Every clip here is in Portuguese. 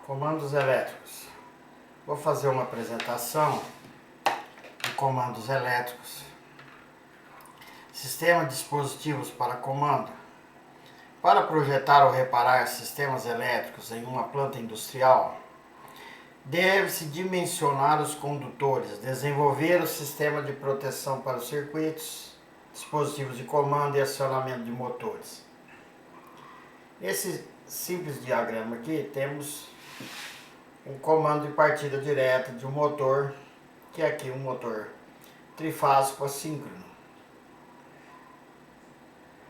Comandos elétricos. Vou fazer uma apresentação de comandos elétricos. Sistema de dispositivos para comando. Para projetar ou reparar sistemas elétricos em uma planta industrial, deve-se dimensionar os condutores, desenvolver o sistema de proteção para os circuitos, dispositivos de comando e acionamento de motores. Nesse simples diagrama aqui temos um comando de partida direta de um motor, que é aqui um motor trifásico assíncrono,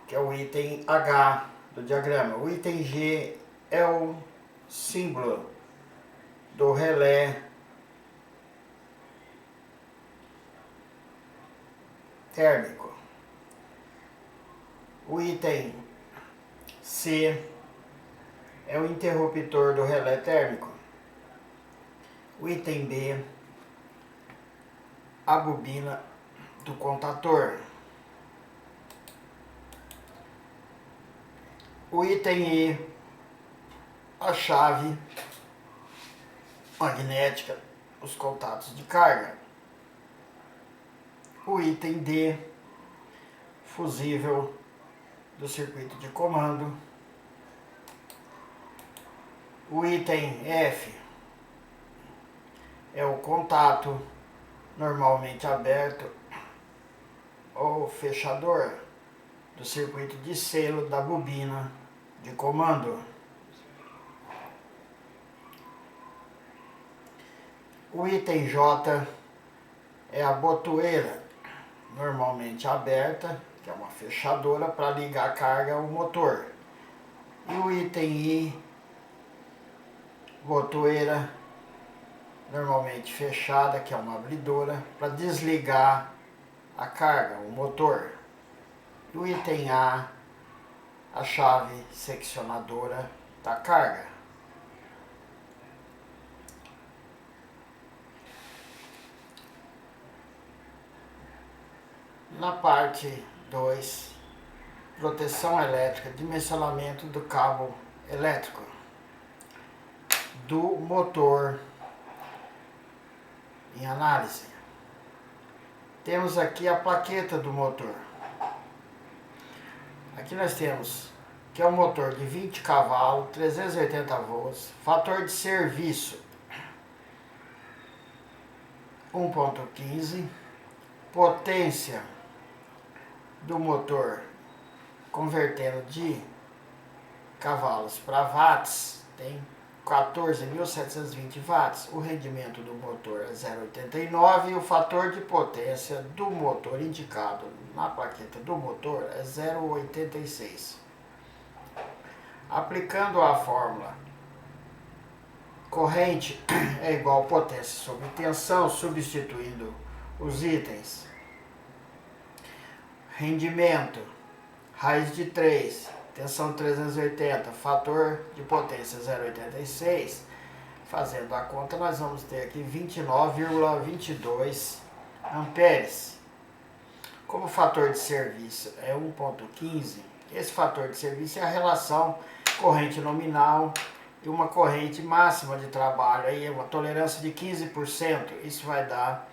que é o item H do diagrama. O item G é o símbolo do relé térmico. O item C é o interruptor do relé térmico. O item B, a bobina do contator. O item E, a chave magnética, os contatos de carga. O item D, fusível do circuito de comando. O item F é o contato, normalmente aberto ou fechador, do circuito de selo da bobina de comando. O item J é a botoeira, normalmente aberta, que é uma fechadora para ligar a carga ao motor. E o item I, botoeira, normalmente fechada, que é uma abridora, para desligar a carga, o motor. E o item A, a chave seccionadora da carga. Na parte 2, proteção elétrica, dimensionamento do cabo elétrico do motor em análise. Temos aqui a plaqueta do motor. Aqui nós temos que é um motor de 20 cavalos, 380 volts, fator de serviço 1.15, potência do motor convertendo de cavalos para watts, tem 14.720 watts, o rendimento do motor é 0,89 e o fator de potência do motor indicado na plaqueta do motor é 0,86. Aplicando a fórmula corrente é igual a potência sobre tensão, substituindo os itens. Rendimento, raiz de 3, tensão 380, fator de potência 0,86. Fazendo a conta, nós vamos ter aqui 29,22 amperes. Como o fator de serviço é 1.15, esse fator de serviço é a relação corrente nominal e uma corrente máxima de trabalho, aí é uma tolerância de 15%, isso vai dar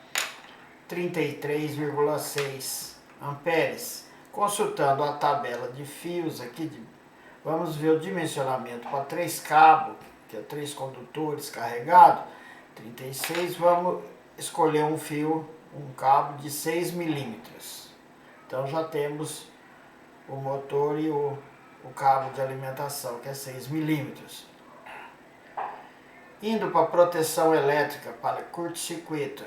33,6 amperes. Consultando a tabela de fios aqui, vamos ver o dimensionamento para 3 cabos, que é 3 condutores carregados, 36, vamos escolher um fio, um cabo de 6 milímetros. Então já temos o motor e o cabo de alimentação, que é 6 milímetros. Indo para proteção elétrica, para curto-circuito,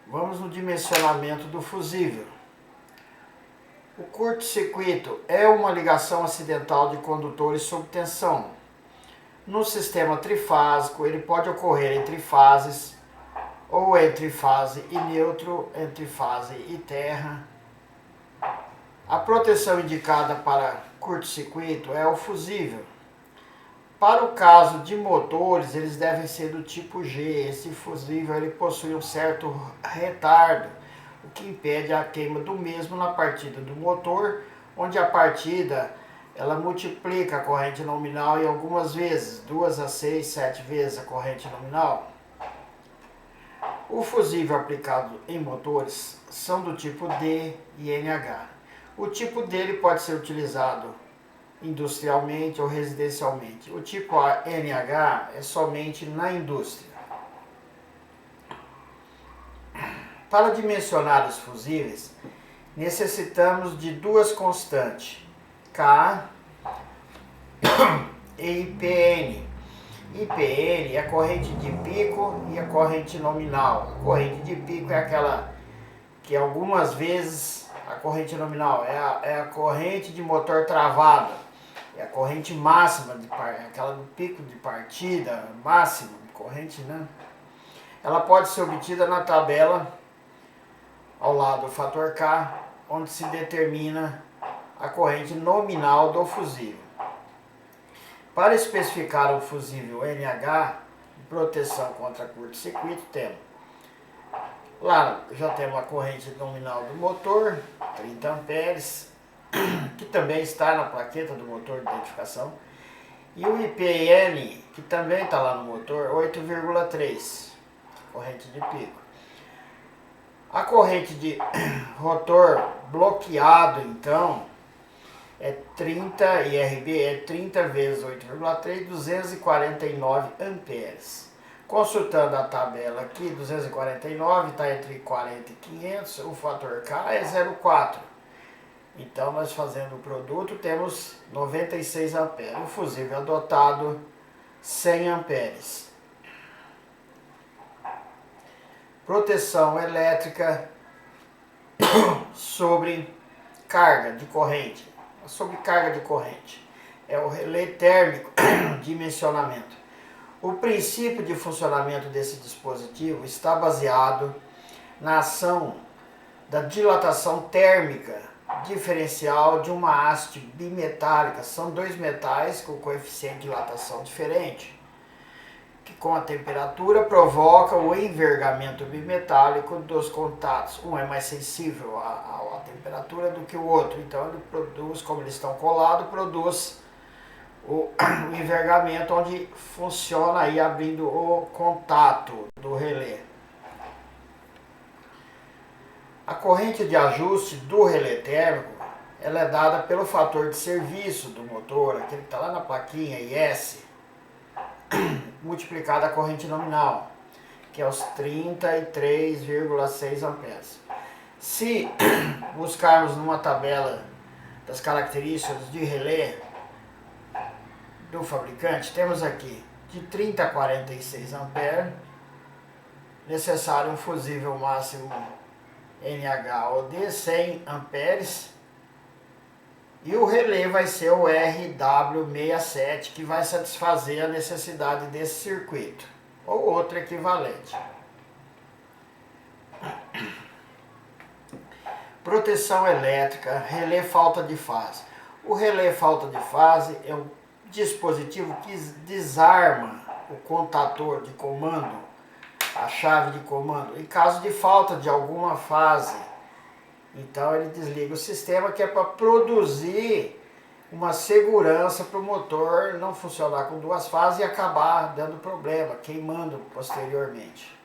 vamos no dimensionamento do fusível. O curto-circuito é uma ligação acidental de condutores sob tensão. No sistema trifásico, ele pode ocorrer entre fases, ou entre fase e neutro, entre fase e terra. A proteção indicada para curto-circuito é o fusível. Para o caso de motores, eles devem ser do tipo G. Esse fusível ele possui um certo retardo, o que impede a queima do mesmo na partida do motor, onde a partida ela multiplica a corrente nominal em algumas vezes, 2 a 6, 7 vezes a corrente nominal. O fusível aplicado em motores são do tipo D e NH. O tipo D ele pode ser utilizado industrialmente ou residencialmente. O tipo NH é somente na indústria. Para dimensionar os fusíveis, necessitamos de duas constantes, K e IPN. IPN é a corrente de pico e a corrente nominal. A corrente de pico é aquela que algumas vezes a corrente nominal é a corrente de motor travado, é a corrente máxima, aquela do pico de partida máxima, corrente, né? Ela pode ser obtida na tabela ao lado do fator K, onde se determina a corrente nominal do fusível. Para especificar o fusível NH, de proteção contra curto-circuito, temos lá já temos a corrente nominal do motor, 30 amperes, que também está na plaqueta do motor de identificação, e o IPN, que também está lá no motor, 8,3, corrente de pico. A corrente de rotor bloqueado, então, é 30, IRB é 30 vezes 8,3, 249 amperes. Consultando a tabela aqui, 249 está entre 40 e 500, o fator K é 0,4. Então, nós fazendo o produto, temos 96 amperes. O fusível adotado, 100 amperes. Proteção elétrica sobre carga de corrente. Sobre carga de corrente. É o relé térmico dimensionamento. O princípio de funcionamento desse dispositivo está baseado na ação da dilatação térmica diferencial de uma haste bimetálica. São dois metais com coeficiente de dilatação diferente, que com a temperatura provoca o envergamento bimetálico dos contatos. Um é mais sensível à temperatura do que o outro, então ele produz, como eles estão colados, produz o envergamento onde funciona aí abrindo o contato do relé. A corrente de ajuste do relé térmico, ela é dada pelo fator de serviço do motor, aquele que está lá na plaquinha IS, multiplicado a corrente nominal, que é os 33,6 amperes. Se buscarmos numa tabela das características de relé do fabricante, temos aqui de 30 a 46 amperes, necessário um fusível máximo NH-OD 100 amperes, e o relé vai ser o RW67, que vai satisfazer a necessidade desse circuito, ou outro equivalente. Proteção elétrica, relé falta de fase. O relé falta de fase é um dispositivo que desarma o contator de comando, a chave de comando, em caso de falta de alguma fase. Então ele desliga o sistema, que é para produzir uma segurança para o motor não funcionar com duas fases e acabar dando problema, queimando posteriormente.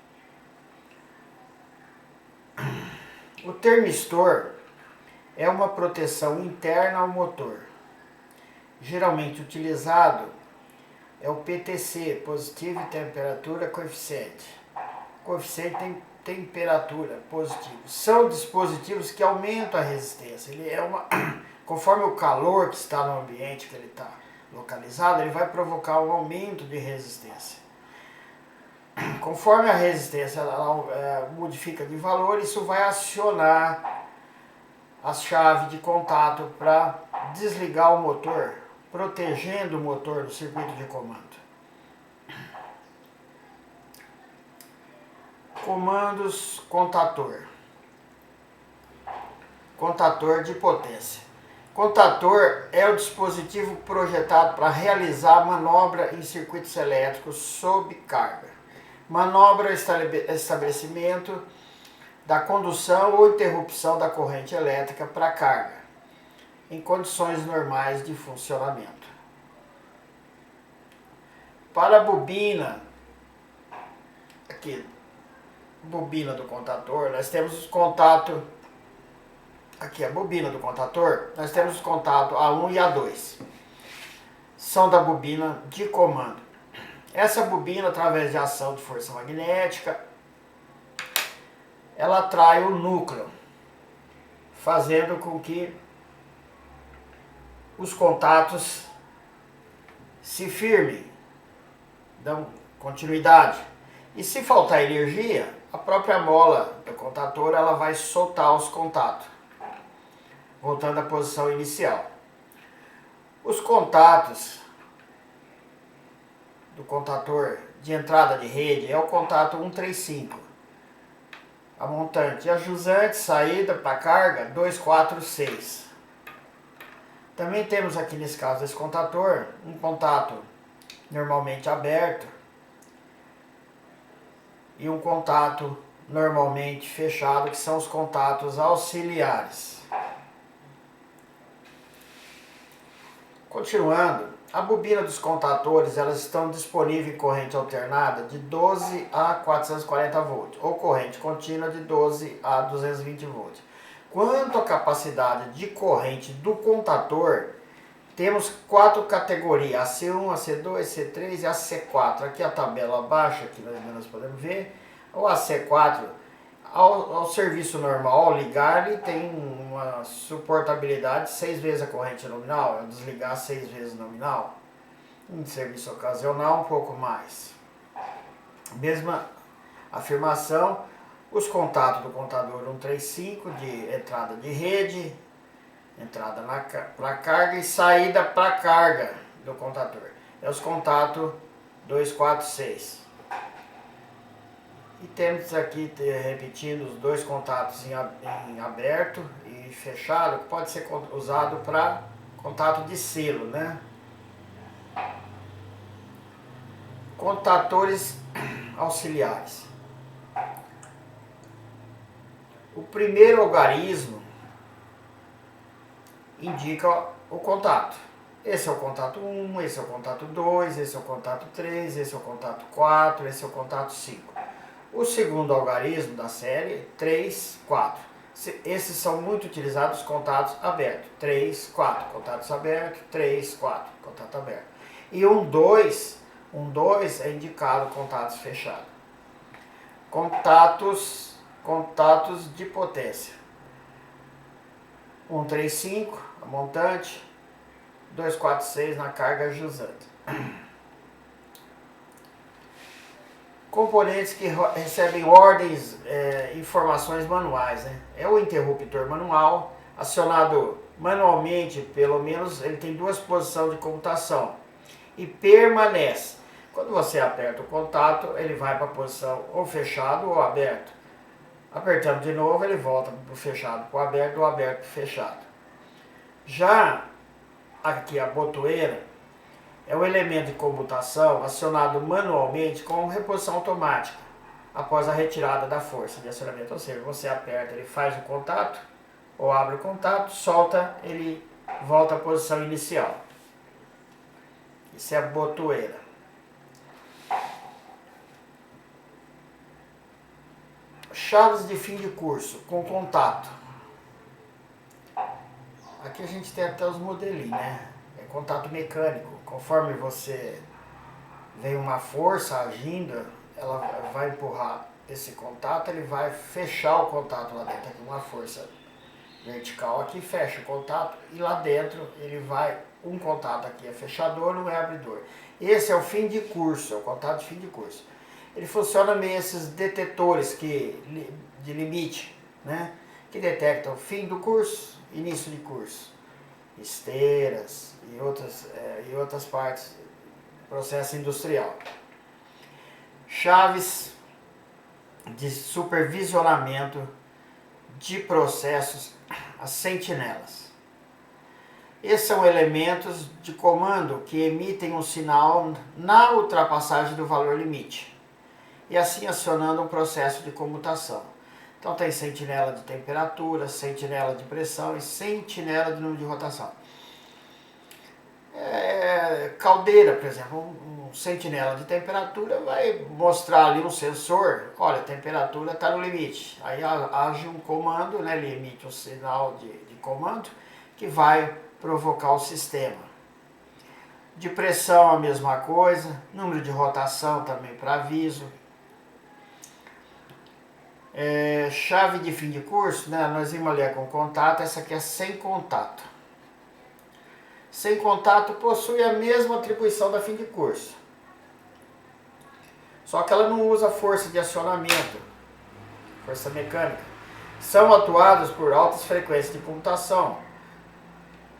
O termistor é uma proteção interna ao motor. Geralmente utilizado é o PTC, positivo temperatura coeficiente. Coeficiente tem temperatura positivo. São dispositivos que aumentam a resistência. Ele é conforme o calor que está no ambiente que ele está localizado, ele vai provocar um aumento de resistência. Conforme a resistência ela modifica de valor, isso vai acionar a chave de contato para desligar o motor, protegendo o motor do circuito de comando. Comandos contator. Contator de potência. Contator é o dispositivo projetado para realizar manobra em circuitos elétricos sob carga. Manobra estabelecimento da condução ou interrupção da corrente elétrica para carga. em condições normais de funcionamento. Para a bobina, aqui, bobina do contador, nós temos os contatos, aqui a bobina do contador, nós temos os contatos A1 e A2, são da bobina de comando. Essa bobina, através de ação de força magnética, ela atrai o núcleo, fazendo com que os contatos se firmem, dão continuidade. E se faltar energia, a própria mola do contador ela vai soltar os contatos, voltando à posição inicial. Os contatos do contador de entrada de rede é o contato 135, a montante, e a jusante, saída para carga 246. Também temos aqui nesse caso desse contador um contato normalmente aberto e um contato normalmente fechado, que são os contatos auxiliares. Continuando, a bobina dos contadores, elas estão disponíveis em corrente alternada de 12 a 440 volts ou corrente contínua de 12 a 220 volts. Quanto à capacidade de corrente do contador, temos 4 categorias, AC1, AC2, AC3 e AC4. Aqui a tabela abaixo, aqui nós podemos ver, o AC4, ao serviço normal, ao ligar, ele tem uma suportabilidade de 6 vezes a corrente nominal, ao desligar 6 vezes nominal. Em serviço ocasional, um pouco mais. Mesma afirmação, os contatos do contador 135 de entrada de rede, entrada para carga e saída para carga do contador. É os contatos 246. E temos aqui, repetindo, os dois contatos em aberto e fechado, que pode ser usado para contato de selo, né? Contadores auxiliares. O primeiro algarismo indica o contato. Esse é o contato 1, esse é o contato 2, esse é o contato 3, esse é o contato 4, esse é o contato 5. O segundo algarismo da série, 3, 4. Esses são muito utilizados, contatos abertos. 3, 4, contatos abertos, 3, 4, contato aberto. E um 2 é indicado contatos fechados. Contatos de potência. 135, a montante, 246 na carga jusante. Componentes que recebem ordens, informações manuais, né? É o interruptor manual, acionado manualmente, pelo menos ele tem 2 posições de comutação e permanece. Quando você aperta o contato, ele vai para a posição ou fechado ou aberto. Apertando de novo, ele volta para o fechado, para o aberto, do aberto para o fechado. Já aqui a botoeira é um elemento de comutação acionado manualmente com reposição automática após a retirada da força de acionamento. Ou seja, você aperta, ele faz o contato ou abre o contato, solta, ele volta à posição inicial. Isso é a botoeira. Chaves de fim de curso com contato. Aqui a gente tem até os modelinhos, né? É contato mecânico. Conforme você vem uma força agindo, ela vai empurrar esse contato, ele vai fechar o contato lá dentro. Aqui uma força vertical aqui fecha o contato e lá dentro ele vai, um contato aqui é fechador, não é abridor. Esse é o fim de curso, é o contato de fim de curso. Ele funciona meio esses detetores de limite, né? Que detectam fim do curso, início de curso, esteiras e outras partes do processo industrial. Chaves de supervisionamento de processos, as sentinelas. Esses são elementos de comando que emitem um sinal na ultrapassagem do valor limite e assim acionando um processo de comutação. Então tem sentinela de temperatura, sentinela de pressão e sentinela de número de rotação. Caldeira, por exemplo, um sentinela de temperatura vai mostrar ali um sensor, olha, a temperatura está no limite. Aí age um comando, né, ele emite um sinal de comando que vai provocar o sistema. De pressão a mesma coisa, número de rotação também para aviso. Chave de fim de curso, né, nós vimos ali com contato, essa aqui é sem contato. Sem contato possui a mesma atribuição da fim de curso. Só que ela não usa força de acionamento, força mecânica. São atuadas por altas frequências de computação,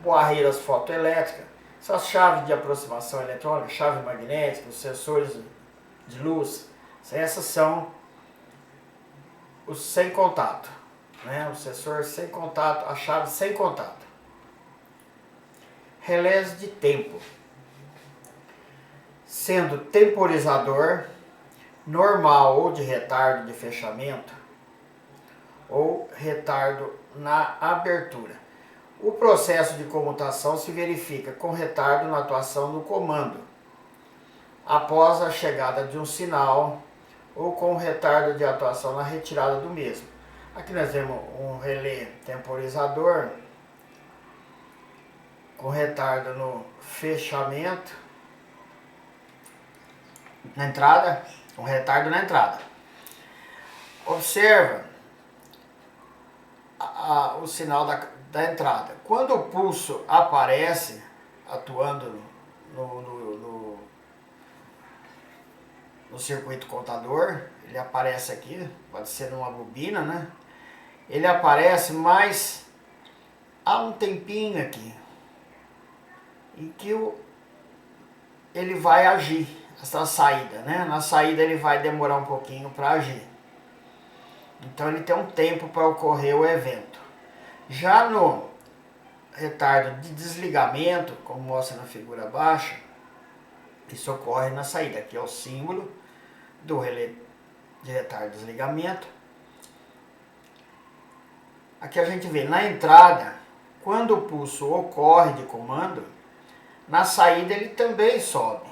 barreiras fotoelétricas, essas chaves de aproximação eletrônica, chave magnética, os sensores de luz. Essas são os sem contato, né? O sensor sem contato, a chave sem contato. Relés de tempo, sendo temporizador, normal ou de retardo de fechamento, ou retardo na abertura. O processo de comutação se verifica com retardo na atuação do comando, após a chegada de um sinal, ou com retardo de atuação na retirada do mesmo. Aqui nós temos um relé temporizador, com retardo no fechamento, na entrada, um retardo na entrada. Observa o sinal da entrada. Quando o pulso aparece, atuando no circuito contador, ele aparece aqui, pode ser numa bobina, né? Ele aparece, mas há um tempinho aqui em que ele vai agir, essa saída, né? Na saída ele vai demorar um pouquinho para agir. Então ele tem um tempo para ocorrer o evento. Já no retardo de desligamento, como mostra na figura abaixo, isso ocorre na saída. Aqui é o símbolo do relé de retardo de desligamento. Aqui a gente vê na entrada, quando o pulso ocorre de comando, na saída ele também sobe.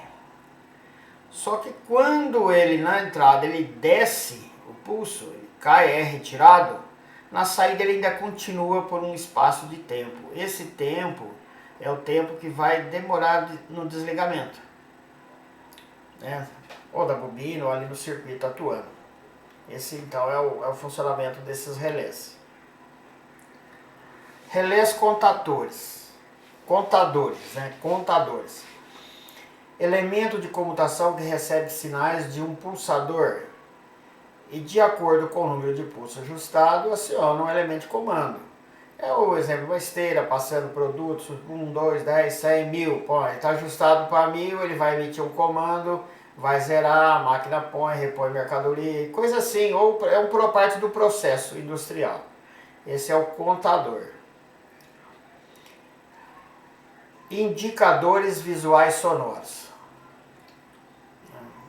Só que quando ele na entrada ele desce o pulso, ele cai, é retirado, na saída ele ainda continua por um espaço de tempo. Esse tempo é o tempo que vai demorar no desligamento, né? Ou da bobina ou ali no circuito atuando. Esse então é o funcionamento desses relés. Relés contadores, né? Contadores. Elemento de comutação que recebe sinais de um pulsador e, de acordo com o número de pulso ajustado, aciona um elemento de comando. É o exemplo, uma esteira passando produtos, 1, 2, 10, 100, 1000. Põe, está ajustado para 1000, ele vai emitir um comando, vai zerar, a máquina põe, repõe mercadoria, coisa assim, ou é uma parte do processo industrial. Esse é o contador. Indicadores visuais sonoros.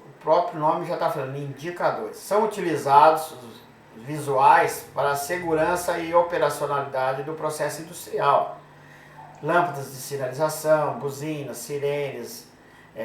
O próprio nome já está falando, indicadores. São utilizados os visuais para a segurança e operacionalidade do processo industrial. Lâmpadas de sinalização, buzinas, sirenes,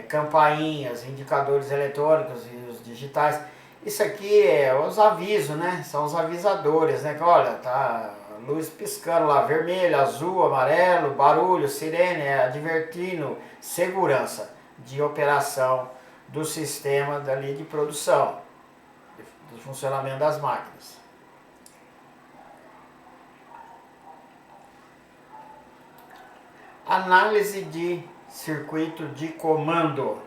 campainhas, indicadores eletrônicos e os digitais. Isso aqui é os avisos, né? São os avisadores, né? Que, olha, tá luz piscando lá, vermelho, azul, amarelo, barulho, sirene, advertindo segurança de operação do sistema dali de produção, do funcionamento das máquinas. Análise de circuito de comando.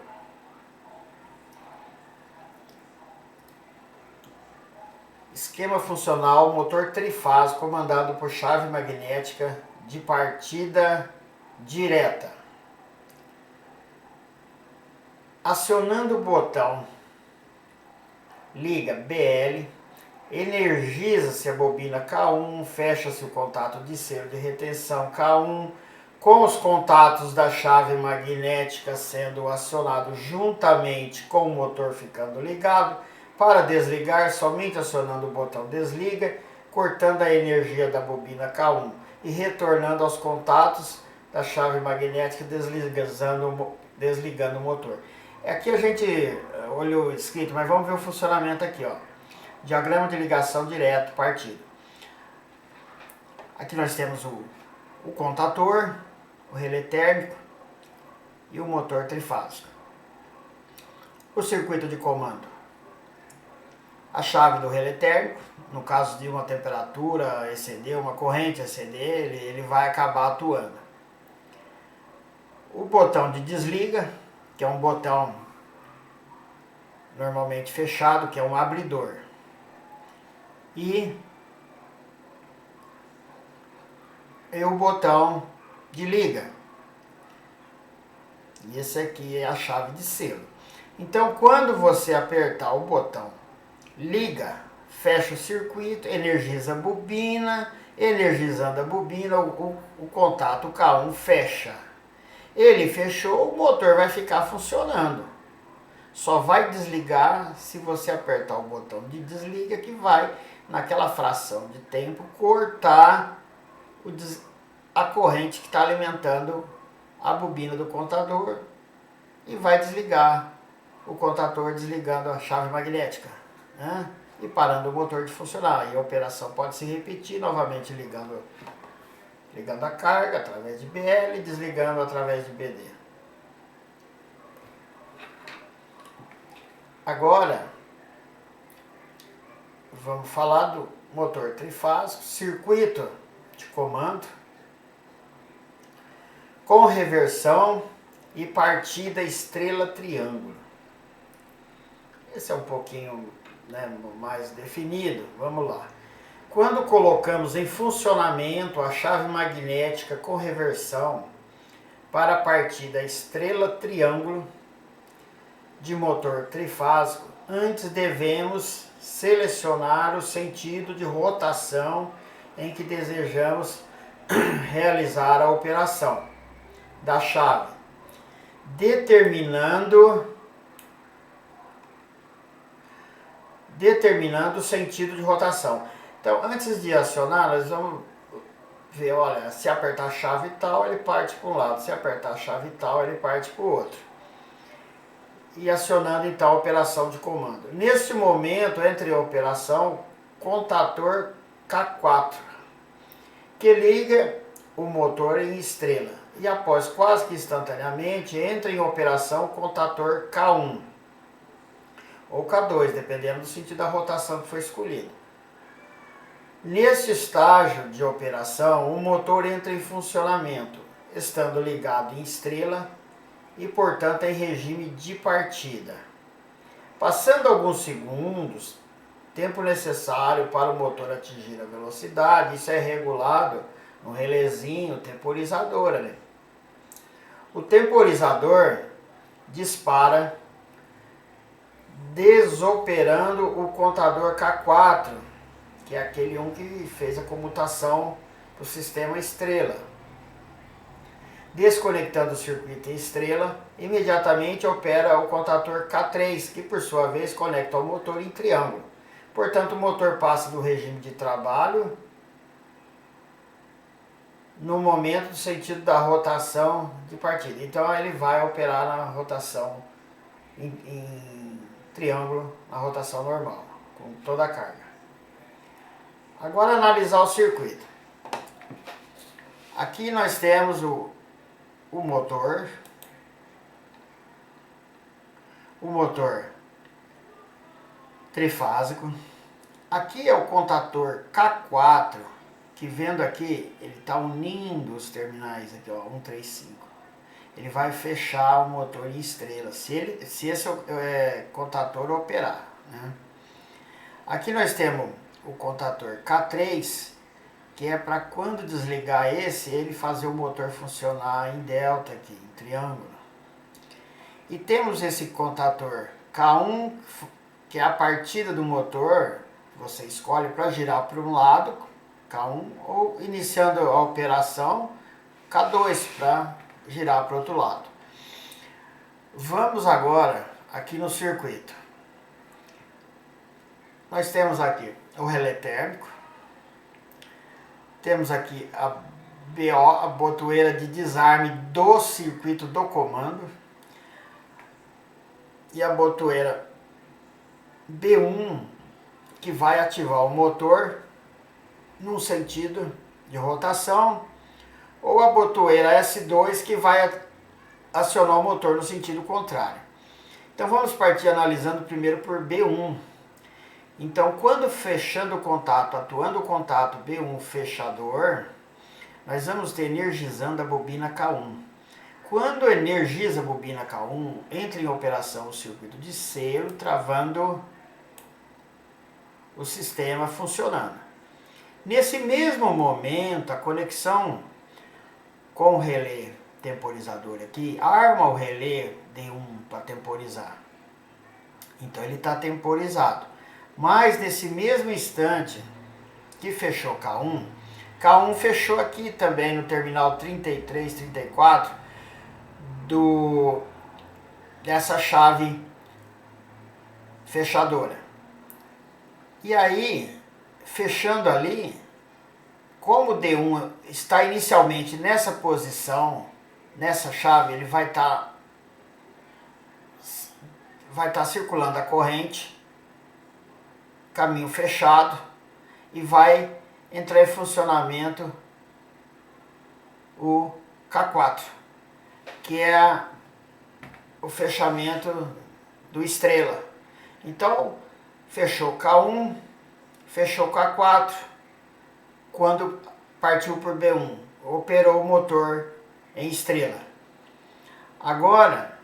Esquema funcional, motor trifásico comandado por chave magnética de partida direta. Acionando o botão liga BL, energiza-se a bobina K1, fecha-se o contato de selo de retenção K1, com os contatos da chave magnética sendo acionados juntamente com o motor ficando ligado. Para desligar, somente acionando o botão desliga, cortando a energia da bobina K1 e retornando aos contatos da chave magnética, desligando o motor. Aqui a gente olhou escrito, mas vamos ver o funcionamento aqui, ó. Diagrama de ligação direto, partido. Aqui nós temos o contator, o relé térmico e o motor trifásico. O circuito de comando. A chave do relé térmico, no caso de uma temperatura exceder, uma corrente exceder, ele vai acabar atuando. O botão de desliga, que é um botão normalmente fechado, que é um abridor. E o botão de liga. E esse aqui é a chave de selo. Então, quando você apertar o botão liga, fecha o circuito, energiza a bobina, energizando a bobina, o contato K1 fecha. Ele fechou, o motor vai ficar funcionando. Só vai desligar se você apertar o botão de desliga, que vai, naquela fração de tempo, cortar a corrente que está alimentando a bobina do contador e vai desligar o contador, desligando a chave magnética, né? E parando o motor de funcionar. E a operação pode se repetir, novamente ligando a carga através de BL e desligando através de BD. Agora, vamos falar do motor trifásico, circuito de comando, com reversão e partida estrela-triângulo. Esse é um pouquinho, né, mais definido. Vamos lá. Quando colocamos em funcionamento a chave magnética com reversão para a partida estrela-triângulo de motor trifásico, antes devemos selecionar o sentido de rotação em que desejamos realizar a operação da chave, determinando o sentido de rotação. Então, antes de acionar, nós vamos ver, olha, se apertar a chave tal, ele parte para um lado, se apertar a chave tal, ele parte para o outro. E acionando então a operação de comando. Nesse momento, entre a operação, contator K4, que liga o motor em estrela. E após quase que instantaneamente, entra em operação o contator K1 ou K2, dependendo do sentido da rotação que foi escolhido. Nesse estágio de operação, o motor entra em funcionamento, estando ligado em estrela e, portanto, em regime de partida. Passando alguns segundos, tempo necessário para o motor atingir a velocidade, isso é regulado no relézinho temporizador ali. O temporizador dispara, desoperando o contador K4, que é aquele que fez a comutação para o sistema estrela. Desconectando o circuito em estrela, imediatamente opera o contador K3, que por sua vez conecta ao motor em triângulo. Portanto, o motor passa do regime de trabalho no momento do sentido da rotação de partida. Então ele vai operar na rotação em triângulo, na rotação normal, com toda a carga. Agora analisar o circuito. Aqui nós temos o motor trifásico. Aqui é o contador K4, que vendo aqui, ele está unindo os terminais aqui, ó, 1, 3, 5. Ele vai fechar o motor em estrela, se esse contador operar, né? Aqui nós temos o contador K3, que é para quando desligar ele fazer o motor funcionar em delta aqui, em triângulo. E temos esse contador K1, que é a partida do motor, que você escolhe para girar para um lado, K1, ou iniciando a operação, K2, para girar para o outro lado. Vamos agora aqui no circuito. Nós temos aqui o relé térmico, Temos aqui a BO, a botoeira de desarme do circuito do comando. E a botoeira B1, que vai ativar o motor num sentido de rotação, ou a botoeira S2, que vai acionar o motor no sentido contrário. Então vamos partir analisando primeiro por B1. Então quando fechando o contato, atuando o contato B1 fechador, nós vamos ter energizando a bobina K1. Quando energiza a bobina K1, entra em operação o circuito de selo, travando o sistema funcionando. Nesse mesmo momento, a conexão com o relé temporizador aqui, arma o relé D1 para temporizar. Então ele está temporizado. Mas nesse mesmo instante que fechou K1, K1 fechou aqui também no terminal 33, 34 dessa chave fechadora. E aí, fechando ali, como o D1 está inicialmente nessa posição, nessa chave, ele vai estar circulando a corrente, caminho fechado, e vai entrar em funcionamento o K4, que é o fechamento do estrela. Então, fechou K1, fechou K4, quando partiu por B1, operou o motor em estrela. Agora,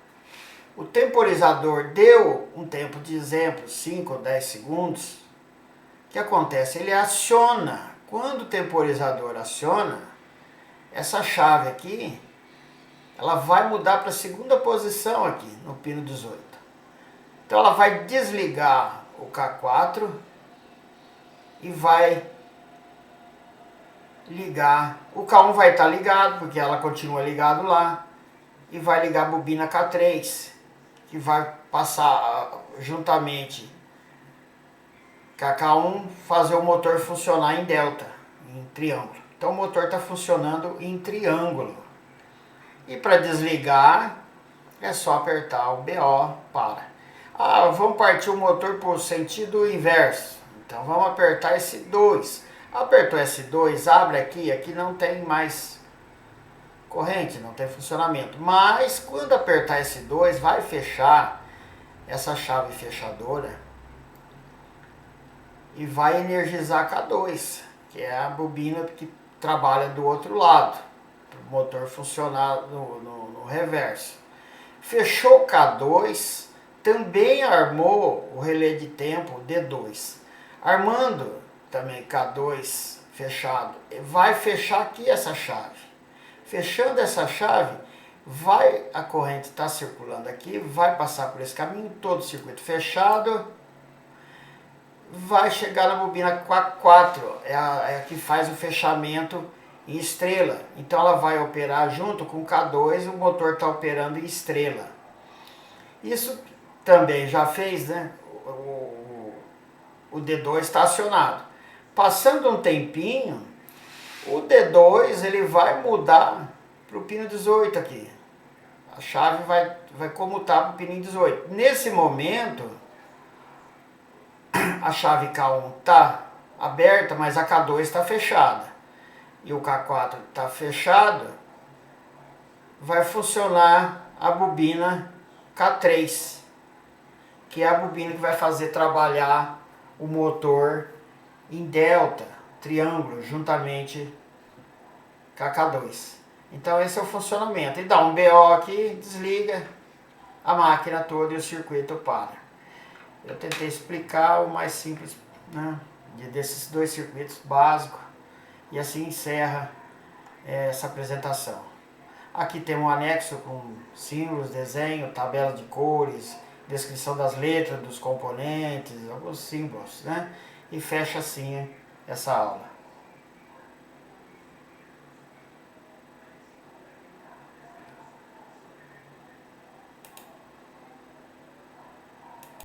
o temporizador deu um tempo de exemplo, 5 ou 10 segundos. O que acontece? Ele aciona. Quando o temporizador aciona, essa chave aqui, ela vai mudar para a segunda posição aqui, no pino 18. Então ela vai desligar o K4 e vai ligar. O K1 vai estar ligado, porque ela continua ligado lá. E vai ligar a bobina K3, que vai passar juntamente com a K1, fazer o motor funcionar em delta, em triângulo. Então o motor está funcionando em triângulo. E para desligar, é só apertar o BO para. Vamos partir o motor para o sentido inverso. Então vamos apertar S2. Apertou S2, abre aqui, aqui não tem mais corrente, não tem funcionamento. Mas quando apertar S2, vai fechar essa chave fechadora e vai energizar K2, que é a bobina que trabalha do outro lado, para o motor funcionar no reverso. Fechou K2, também armou o relé de tempo D2. Armando também K2 fechado, vai fechar aqui essa chave. Fechando essa chave, a corrente está circulando aqui, vai passar por esse caminho, todo o circuito fechado, vai chegar na bobina K4, é a que faz o fechamento em estrela. Então ela vai operar junto com o K2, o motor está operando em estrela. Isso também já fez, né? O D2 está acionado. Passando um tempinho, o D2 ele vai mudar para o pino 18 aqui. A chave vai comutar para o pino 18. Nesse momento, a chave K1 está aberta, mas a K2 está fechada. E o K4 está fechado, vai funcionar a bobina K3, que é a bobina que vai fazer trabalhar o motor em delta, triângulo, juntamente com a K2. Então esse é o funcionamento. E dá um BO aqui, desliga a máquina toda e o circuito para. Eu tentei explicar o mais simples, né, desses dois circuitos básicos, e assim encerra essa apresentação. Aqui tem um anexo com símbolos, desenho, tabela de cores, descrição das letras, dos componentes, alguns símbolos, né? E fecha assim essa aula.